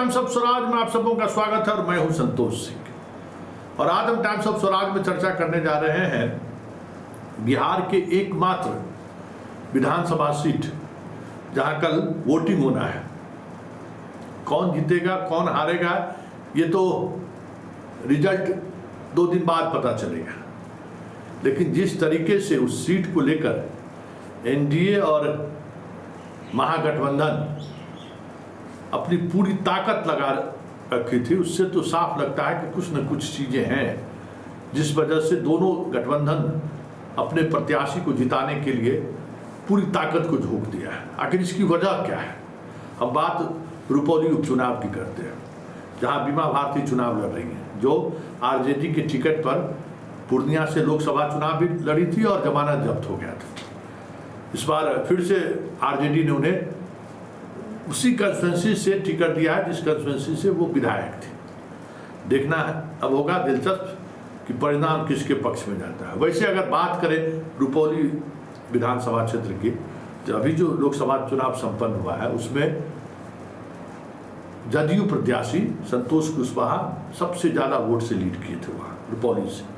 Times of Swaraj में आप सबों का स्वागत है और मैं हूं संतोष सिंह। और आज हम टाइम्स ऑफ स्वराज में चर्चा करने जा रहे हैं बिहार के एकमात्र विधानसभा सीट जहां कल वोटिंग होना है। कौन जीतेगा कौन हारेगा ये तो रिजल्ट 2 दिन बाद पता चलेगा, लेकिन जिस तरीके से उस सीट को लेकर एनडीए और महागठबंधन अपनी पूरी ताकत लगा रखी थी, उससे तो साफ लगता है कि कुछ न कुछ चीज़ें हैं जिस वजह से दोनों गठबंधन अपने प्रत्याशी को जिताने के लिए पूरी ताकत को झोंक दिया है। आखिर इसकी वजह क्या है? हम बात रुपौली उपचुनाव की करते हैं, जहां बीमा भारती चुनाव लड़ रही हैं, जो आरजेडी के टिकट पर पूर्णिया से लोकसभा चुनाव भी लड़ी थी और जमानत जब्त हो गया था। इस बार फिर से आरजेडी ने उन्हें उसी कंस्टिट्यूंसी से टिकट दिया है जिस कंस्टिट्यूंसी से वो विधायक थे। देखना है अब होगा दिलचस्प कि परिणाम किसके पक्ष में जाता है। वैसे अगर बात करें रुपौली विधानसभा क्षेत्र की, तो अभी जो लोकसभा चुनाव संपन्न हुआ है उसमें जदयू प्रत्याशी संतोष कुशवाहा सबसे ज़्यादा वोट से लीड किए थे वहाँ रुपौली से।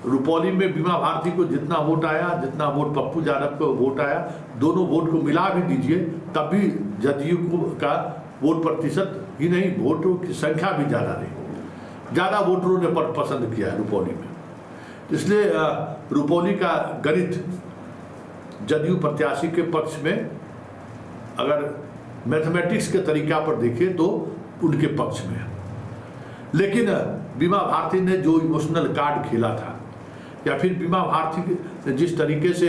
रुपौली में बीमा भारती को जितना वोट आया, जितना वोट पप्पू यादव को वोट आया, दोनों वोट को मिला भी दीजिए तब भी जदयू का वोट प्रतिशत ही नहीं, वोटों की संख्या भी ज़्यादा रही। ज़्यादा वोटरों ने पसंद किया है रुपौली में, इसलिए रुपौली का गणित जदयू प्रत्याशी के पक्ष में अगर मैथमेटिक्स के तरीका पर देखें तो उनके पक्ष में है। लेकिन बीमा भारती ने जो इमोशनल कार्ड खेला था, या फिर बीमा भारती ने जिस तरीके से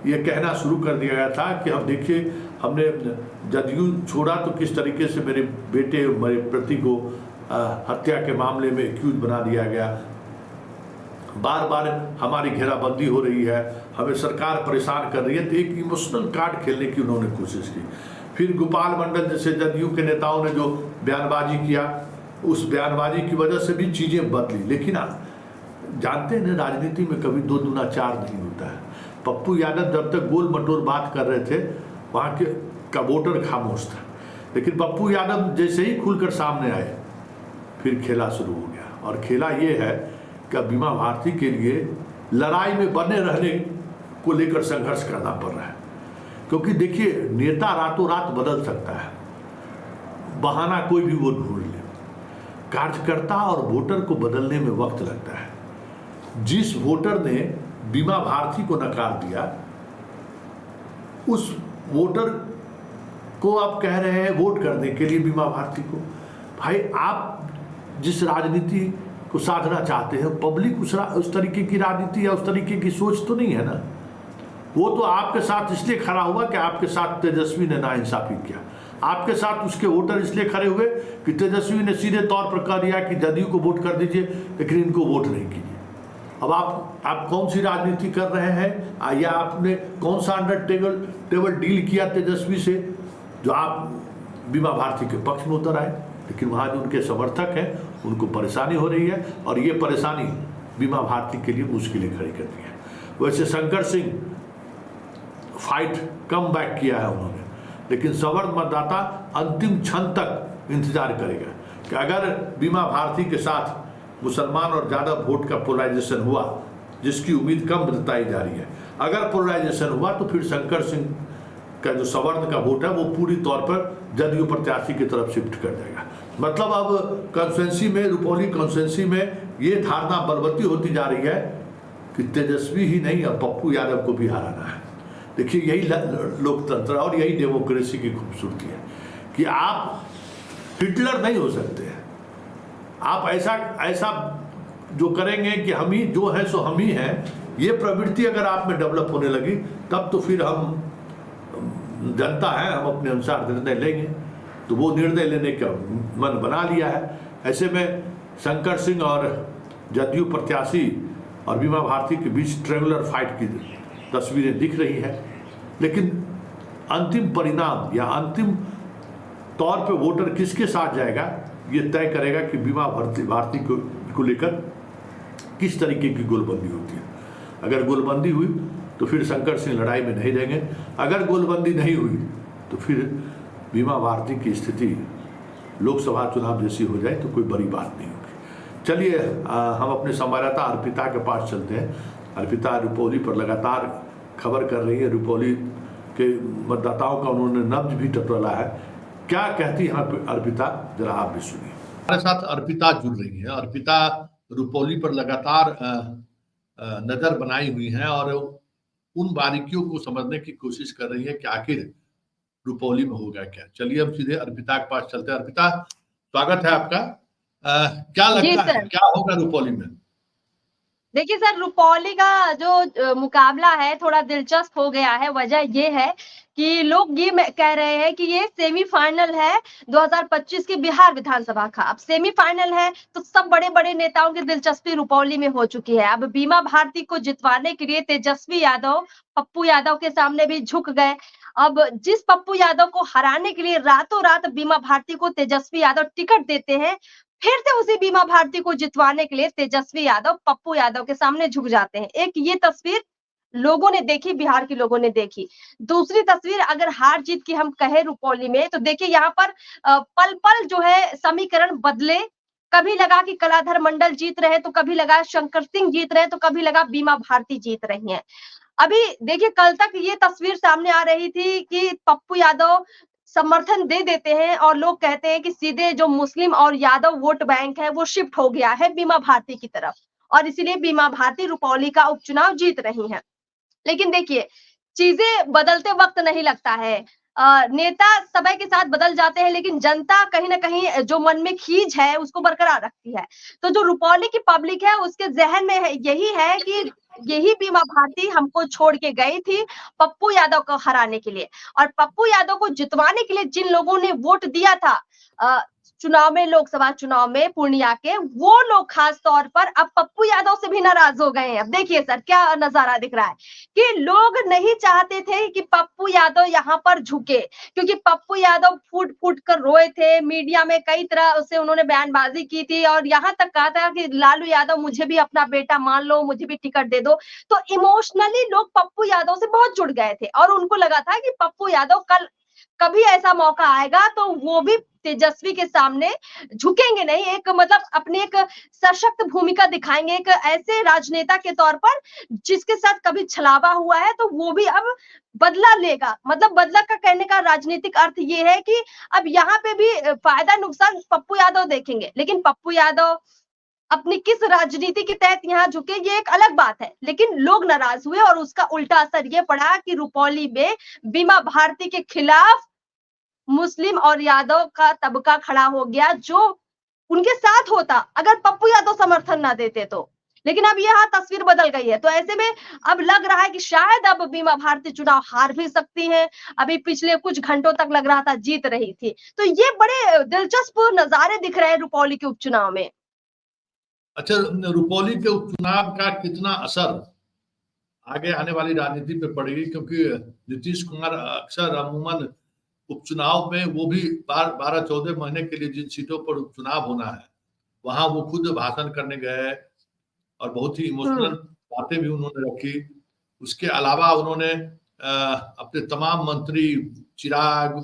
ये कहना शुरू कर दिया गया था कि अब देखिए हमने जदयू छोड़ा तो किस तरीके से मेरे बेटे मेरे पति को हत्या के मामले में एक्यूज बना दिया गया, बार बार हमारी घेराबंदी हो रही है, हमें सरकार परेशान कर रही है, तो एक इमोशनल कार्ड खेलने की उन्होंने कोशिश की। फिर गोपाल मंडल जैसे जदयू के नेताओं ने जो बयानबाजी किया, उस बयानबाजी की वजह से भी चीज़ें बदली। लेकिन जानते हैं राजनीति में कभी 2 दूना 4 नहीं होता है। पप्पू यादव जब तक गोल मटोल बात कर रहे थे वहाँ के का वोटर खामोश था, लेकिन पप्पू यादव जैसे ही खुलकर सामने आए फिर खेला शुरू हो गया। और खेला ये है कि बीमा भारती के लिए लड़ाई में बने रहने को लेकर संघर्ष करना पड़ रहा है, क्योंकि देखिए नेता रातों रात बदल सकता है, बहाना कोई भी वो ढूंढ ले। कार्यकर्ता और वोटर को बदलने में वक्त लगता है। जिस वोटर ने बीमा भारती को नकार दिया, उस वोटर को आप कह रहे हैं वोट करने के लिए बीमा भारती को। भाई आप जिस राजनीति को साधना चाहते हैं, पब्लिक उस तरीके की राजनीति या उस तरीके की सोच तो नहीं है ना। वो तो आपके साथ इसलिए खड़ा हुआ कि आपके साथ तेजस्वी ने नाइंसाफी किया, आपके साथ उसके वोटर इसलिए खड़े हुए कि तेजस्वी ने सीधे तौर पर कह दिया कि जदयू को वोट कर दीजिए लेकिन इनको वोट नहीं कीजिए। अब आप कौन सी राजनीति कर रहे हैं, या आपने कौन सा अंडर टेबल डील किया तेजस्वी से जो आप बीमा भारती के पक्ष में उतर आए। लेकिन वहाँ जो उनके समर्थक हैं उनको परेशानी हो रही है, और ये परेशानी बीमा भारती के लिए मुश्किलें खड़ी करती है। वैसे Shankar Singh fight come back किया है उन्होंने, लेकिन सवर्ण मतदाता अंतिम क्षण तक इंतजार करेगा कि अगर बीमा भारती के साथ मुसलमान और ज़्यादा वोट का पोलराइजेशन हुआ, जिसकी उम्मीद कम जताई जा रही है, अगर पोलराइजेशन हुआ तो फिर शंकर सिंह का जो सवर्ण का वोट है वो पूरी तौर पर जदयू प्रत्याशी की तरफ शिफ्ट कर जाएगा। मतलब अब कॉन्स्टिट्यूंसी में, रुपौली कॉन्स्टिट्यूंसी में ये धारणा बलवती होती जा रही है कि तेजस्वी ही नहीं अब पप्पू यादव को भी हराना है। देखिए यही लोकतंत्र और यही डेमोक्रेसी की खूबसूरती है कि आप हिटलर नहीं हो सकते हैं। आप ऐसा जो करेंगे कि हम ही जो है सो हम ही हैं, ये प्रवृत्ति अगर आप में डेवलप होने लगी तब तो फिर हम जनता है, हम अपने अनुसार निर्णय लेंगे। तो वो निर्णय लेने का मन बना लिया है। ऐसे में शंकर सिंह और जदयू प्रत्याशी और बीमा भारती के बीच ट्रेवलर फाइट की तस्वीरें दिख रही है। लेकिन अंतिम परिणाम या अंतिम तौर पे वोटर किसके साथ जाएगा ये तय करेगा कि बीमा भारती को लेकर किस तरीके की गोलबंदी होती है। अगर गोलबंदी हुई तो फिर शंकर सिंह लड़ाई में नहीं रहेंगे, अगर गोलबंदी नहीं हुई तो फिर बीमा भारती की स्थिति लोकसभा चुनाव जैसी हो जाए तो कोई बड़ी बात नहीं होगी। चलिए हम अपने संवाददाता अर्पिता के पास चलते हैं। अर्पिता रुपौली पर लगातार खबर कर रही है, रुपौली के मतदाताओं का उन्होंने नब्ज भी टटोला है। क्या कहती है अर्पिता, जरा आप भी सुनिए। हमारे साथ अर्पिता जुड़ रही है। अर्पिता रुपौली पर लगातार नजर बनाई हुई है और उन बारीकियों को समझने की कोशिश कर रही है कि आखिर रुपौली में होगा क्या। चलिए हम सीधे अर्पिता के पास चलते हैं। अर्पिता, स्वागत है आपका। क्या लगता है क्या होगा रुपौली में? देखिए सर, रुपौली का जो मुकाबला है थोड़ा दिलचस्प हो गया है। वजह ये है कि लोग ये कह रहे हैं कि ये सेमीफाइनल है 2025 के बिहार विधानसभा का। अब सेमीफाइनल है तो सब बड़े-बड़े नेताओं की दिलचस्पी रुपौली में हो चुकी है। अब बीमा भारती को जितवाने के लिए तेजस्वी यादव पप्पू यादव के सामने भी झुक गए। अब जिस पप्पू यादव को हराने के लिए रातों रात बीमा भारती को तेजस्वी यादव टिकट देते हैं, फिर से उसी बीमा भारती को जितवाने के लिए तेजस्वी यादव पप्पू यादव के सामने झुक जाते हैं। एक ये तस्वीर लोगों ने देखी, बिहार के लोगों ने देखी। दूसरी तस्वीर अगर हार जीत की हम कहें रुपौली में, तो देखिए यहाँ पर पल-पल जो है समीकरण बदले। कभी लगा कि कलाधर मंडल जीत रहे, तो कभी लगा शंकर सिंह जीत रहे, तो कभी लगा बीमा भारती जीत रही हैं। अभी देखिए कल तक ये तस्वीर सामने आ रही थी कि पप्पू यादव समर्थन दे देते हैं और लोग कहते हैं कि सीधे जो मुस्लिम और यादव वोट बैंक है वो शिफ्ट हो गया है बीमा भारती की तरफ, और इसीलिए बीमा भारती रुपौली का उपचुनाव जीत रही है। लेकिन देखिए चीजें बदलते वक्त नहीं लगता है। नेता समय के साथ बदल जाते हैं, लेकिन जनता कहीं ना कहीं जो मन में खींच है उसको बरकरार रखती है। तो जो रुपौली की पब्लिक है उसके जहन में यही है कि यही बीमा भारती हमको छोड़ के गई थी पप्पू यादव को हराने के लिए, और पप्पू यादव को जितवाने के लिए जिन लोगों ने वोट दिया था चुनाव में, लोकसभा चुनाव में पूर्णिया के, वो लोग खास तौर पर अब पप्पू यादव से भी नाराज हो गए हैं। अब देखिए सर क्या नजारा दिख रहा है कि लोग नहीं चाहते थे कि पप्पू यादव यहाँ पर झुके, क्योंकि पप्पू यादव फूट फूट कर रोए थे। मीडिया में कई तरह से उन्होंने बयानबाजी की थी और यहाँ तक कहा था कि लालू यादव मुझे भी अपना बेटा मान लो, मुझे भी टिकट दे दो। तो इमोशनली लोग पप्पू यादव से बहुत जुड़ गए थे और उनको लगा था कि पप्पू यादव कल कभी ऐसा मौका आएगा तो वो भी तेजस्वी के सामने झुकेंगे नहीं, एक मतलब अपने एक सशक्त भूमिका दिखाएंगे, एक ऐसे राजनेता के तौर पर जिसके साथ कभी छलावा हुआ है तो वो भी अब बदला लेगा। मतलब बदला का कहने का राजनीतिक अर्थ ये है कि अब यहाँ पे भी फायदा नुकसान पप्पू यादव देखेंगे, लेकिन पप्पू यादव अपनी किस राजनीति के तहत यहाँ झुके ये एक अलग बात है। लेकिन लोग नाराज हुए और उसका उल्टा असर ये पड़ा कि रुपौली में बीमा भारती के खिलाफ मुस्लिम और यादव का तबका खड़ा हो गया, जो उनके साथ होता अगर पप्पू यादव समर्थन ना देते तो। लेकिन अब यहाँ तस्वीर बदल गई है, तो ऐसे में अब लग रहा है कि शायद अब बीमा भारती चुनाव हार भी सकती है। अभी पिछले कुछ घंटों तक लग रहा था जीत रही थी। तो ये बड़े दिलचस्प नजारे दिख रहे हैं रुपौली के उपचुनाव में। अच्छा, रुपौली के उपचुनाव का कितना असर आगे आने वाली राजनीति पे पड़ेगी? क्योंकि नीतीश कुमार अक्सर अमूमन उपचुनाव में, वो भी 12-14 महीने के लिए जिन सीटों पर उपचुनाव होना है वहां वो खुद भाषण करने गए और बहुत ही इमोशनल बातें भी उन्होंने रखी। उसके अलावा उन्होंने अपने तमाम मंत्री चिराग,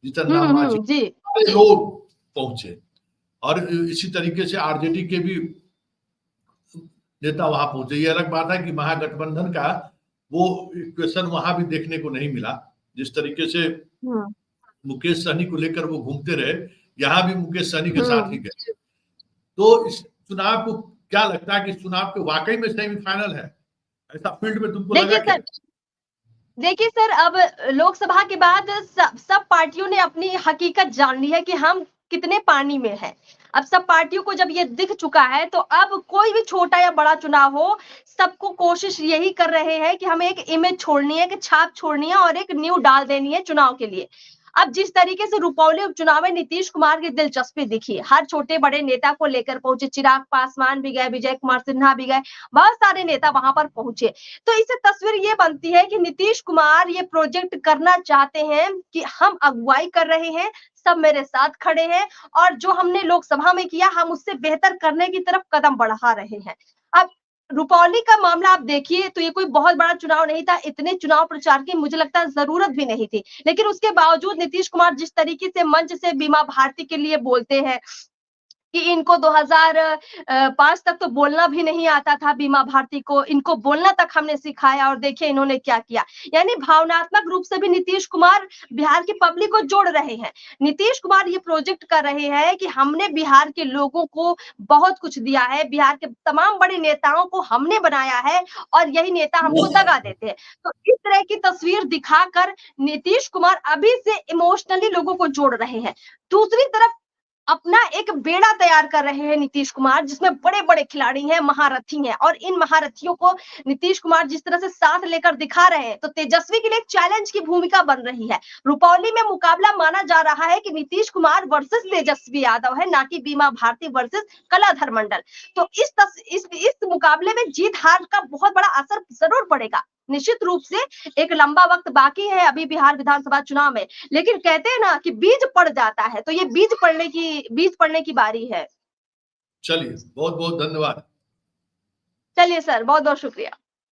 जीतन राम मांझी, लोग पहुंचे और इसी तरीके से आरजेडी के भी नेता वहां पहुंचे। ये अलग बात है कि महागठबंधन का वो क्वेश्चन वहां भी देखने को नहीं मिला। जिस तरीके से मुकेश सहनी को लेकर वो घूमते रहे, यहाँ भी मुकेश सहनी के साथ ही गए। तो इस चुनाव को क्या लगता है कि इस चुनाव के वाकई में सेमीफाइनल है? ऐसा फील्ड में तुमको लगा क्या? देखिए सर, अब लोकसभा के बाद सब पार्टियों ने अपनी हकीकत जान ली है कि हम कितने पानी में हैं। अब सब पार्टियों को जब ये दिख चुका है तो अब कोई भी छोटा या बड़ा चुनाव हो, सबको कोशिश यही कर रहे हैं कि हमें एक इमेज छोड़नी है, कि छाप छोड़नी है और एक न्यू डाल देनी है चुनाव के लिए। अब जिस तरीके से रुपौली उपचुनाव में नीतीश कुमार की दिलचस्पी दिखी, हर छोटे बड़े नेता को लेकर पहुंचे, चिराग पासवान भी गए, विजय कुमार सिन्हा भी गए, बहुत सारे नेता वहां पर पहुंचे। तो इससे तस्वीर ये बनती है कि नीतीश कुमार ये प्रोजेक्ट करना चाहते हैं कि हम अगुवाई कर रहे हैं, सब मेरे साथ खड़े हैं और जो हमने लोकसभा में किया हम उससे बेहतर करने की तरफ कदम बढ़ा रहे हैं। अब रुपौली का मामला आप देखिए तो ये कोई बहुत बड़ा चुनाव नहीं था, इतने चुनाव प्रचार की मुझे लगता है जरूरत भी नहीं थी, लेकिन उसके बावजूद नीतीश कुमार जिस तरीके से मंच से बीमा भारती के लिए बोलते हैं कि इनको 2005 तक तो बोलना भी नहीं आता था बीमा भारती को, इनको बोलना तक हमने सिखाया और देखिए इन्होंने क्या किया। यानी भावनात्मक रूप से भी नीतीश कुमार बिहार की पब्लिक को जोड़ रहे हैं। नीतीश कुमार ये प्रोजेक्ट कर रहे हैं कि हमने बिहार के लोगों को बहुत कुछ दिया है, बिहार के तमाम बड़े नेताओं को हमने बनाया है और यही नेता हमको दगा देते हैं। तो इस तरह की तस्वीर दिखाकर नीतीश कुमार अभी से इमोशनली लोगों को जोड़ रहे हैं। दूसरी तरफ अपना एक बेड़ा तैयार कर रहे हैं नीतीश कुमार, जिसमें बड़े-बड़े खिलाड़ी हैं, महारथी हैं और इन महारथियों को नीतीश कुमार जिस तरह से साथ लेकर दिखा रहे हैं, तो तेजस्वी के लिए एक चैलेंज की भूमिका बन रही है। रुपौली में मुकाबला माना जा रहा है कि नीतीश कुमार वर्सेस तेजस्वी यादव है, ना कि बीमा भारती वर्सेस कलाधर मंडल। तो इस मुकाबले में जीत-हार का बहुत बड़ा असर जरूर पड़ेगा। निश्चित रूप से एक लंबा वक्त बाकी है अभी बिहार विधानसभा चुनाव में, लेकिन कहते हैं ना कि बीज पड़ जाता है, तो ये बीज पड़ने की बारी है। चलिए, बहुत बहुत धन्यवाद। चलिए सर, बहुत बहुत शुक्रिया।